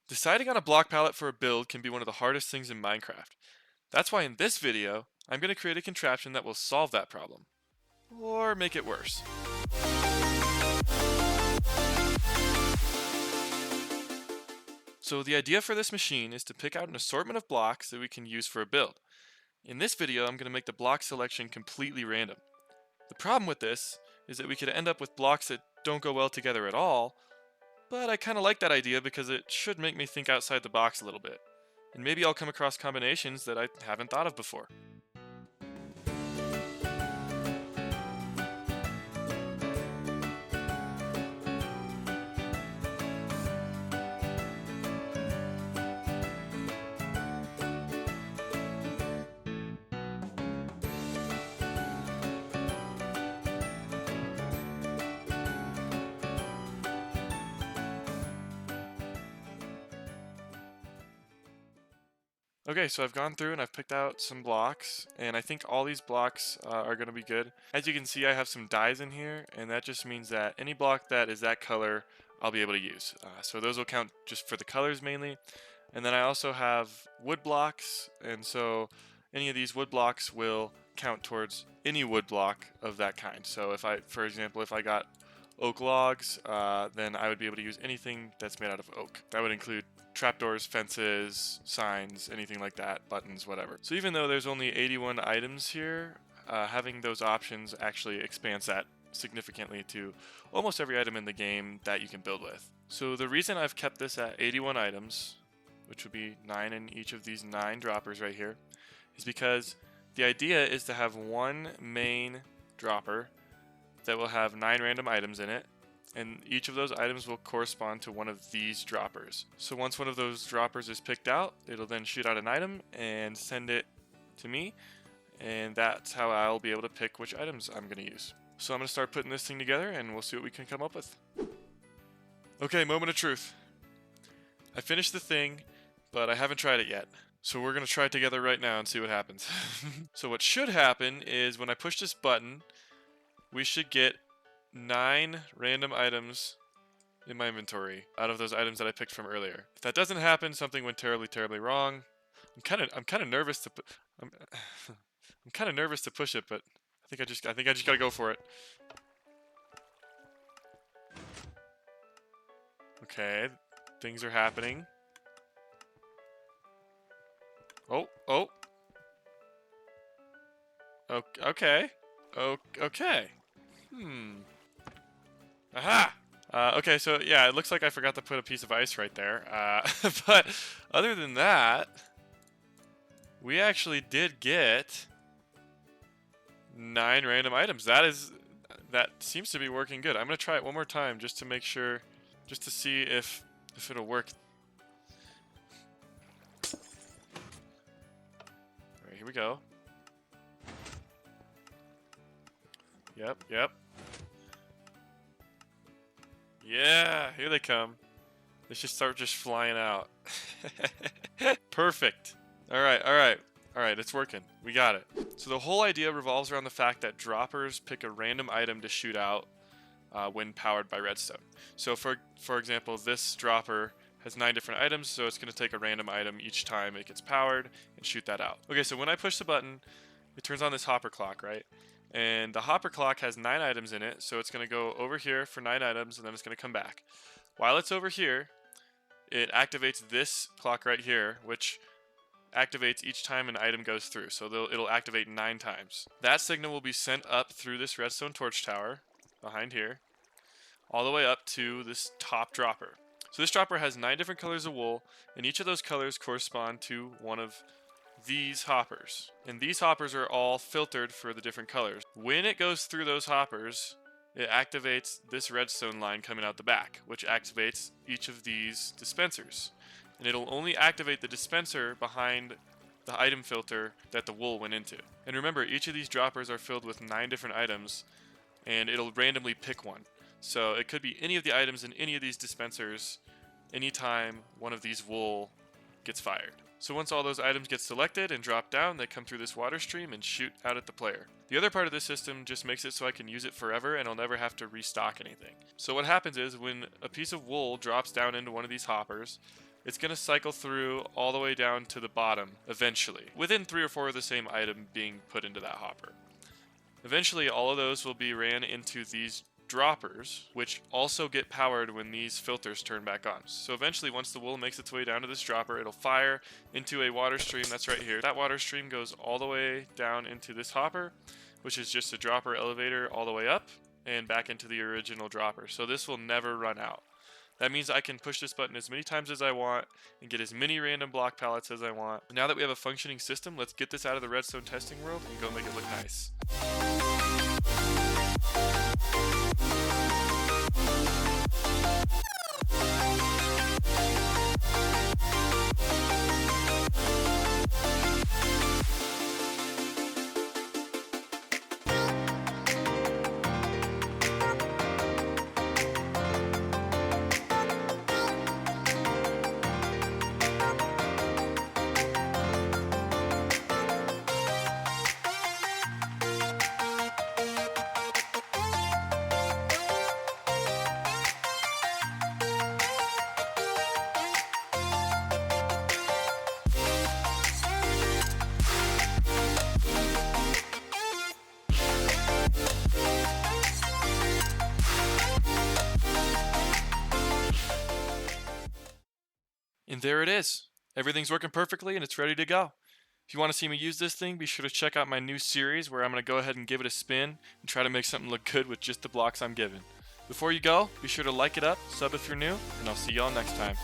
Deciding on a block palette for a build can be one of the hardest things in Minecraft. That's why in this video, I'm going to create a contraption that will solve that problem. Or make it worse. So the idea for this machine is to pick out an assortment of blocks that we can use for a build. In this video, I'm going to make the block selection completely random. The problem with this is that we could end up with blocks that don't go well together at all, but I kind of like that idea because it should make me think outside the box a little bit. And maybe I'll come across combinations that I haven't thought of before. Okay, so I've gone through and I've picked out some blocks, and I think all these blocks are going to be good. As you can see, I have some dyes in here, and that just means that any block that is that color, I'll be able to use. So those will count just for the colors mainly. And then I also have wood blocks, and so any of these wood blocks will count towards any wood block of that kind. So if I, for example, if I got oak logs, then I would be able to use anything that's made out of oak. That would include trapdoors, fences, signs, anything like that, buttons, whatever. So even though there's only 81 items here, having those options actually expands that significantly to almost every item in the game that you can build with. So the reason I've kept this at 81 items, which would be 9 in each of these 9 droppers right here, is because the idea is to have one main dropper that will have 9 random items in it, and each of those items will correspond to one of these droppers. So once one of those droppers is picked out, it'll then shoot out an item and send it to me, and that's how I'll be able to pick which items I'm going to use. So I'm going to start putting this thing together and we'll see what we can come up with. Okay, moment of truth. I finished the thing, but I haven't tried it yet. So we're going to try it together right now and see what happens. So what should happen is when I push this button, we should get 9 random items in my inventory out of those items that I picked from earlier. If that doesn't happen, something went terribly wrong. I'm kind of nervous to I'm kind of nervous to push it, but I think I just got to go for it. Okay, things are happening. Oh. Okay. Okay. Aha! Okay, so yeah, it looks like I forgot to put a piece of ice right there. But other than that, we actually did get 9 random items. That seems to be working good. I'm gonna try it one more time just to make sure, just to see if it'll work. All right, here we go. Yep. Yeah, here they come. They should start just flying out. Perfect. All right, it's working. We got it. So the whole idea revolves around the fact that droppers pick a random item to shoot out when powered by redstone. So for example, this dropper has 9 different items, so it's going to take a random item each time it gets powered and shoot that out. Okay, so when I push the button, it turns on this hopper clock, right? And the hopper clock has 9 items in it, so it's going to go over here for 9 items, and then it's going to come back. While it's over here, it activates this clock right here, which activates each time an item goes through. So it'll activate 9 times. That signal will be sent up through this redstone torch tower, behind here, all the way up to this top dropper. So this dropper has 9 different colors of wool, and each of those colors correspond to one of these hoppers. And these hoppers are all filtered for the different colors. When it goes through those hoppers, it activates this redstone line coming out the back, which activates each of these dispensers. And it'll only activate the dispenser behind the item filter that the wool went into. And remember, each of these droppers are filled with 9 different items, and it'll randomly pick one. So it could be any of the items in any of these dispensers anytime one of these wool gets fired. So once all those items get selected and drop down, they come through this water stream and shoot out at the player. The other part of this system just makes it so I can use it forever and I'll never have to restock anything. So what happens is when a piece of wool drops down into one of these hoppers, it's going to cycle through all the way down to the bottom eventually, within 3 or 4 of the same item being put into that hopper. Eventually, all of those will be ran into these droppers, which also get powered when these filters turn back on. So eventually, once the wool makes its way down to this dropper, it'll fire into a water stream that's right here. That water stream goes all the way down into this hopper, which is just a dropper elevator all the way up and back into the original dropper. So this will never run out. That means I can push this button as many times as I want and get as many random block pallets as I want. Now that we have a functioning system, let's get this out of the redstone testing world and go make it look nice. And there it is. Everything's working perfectly and it's ready to go. If you want to see me use this thing, be sure to check out my new series where I'm going to go ahead and give it a spin and try to make something look good with just the blocks I'm given. Before you go, be sure to like it up, sub if you're new, and I'll see y'all next time.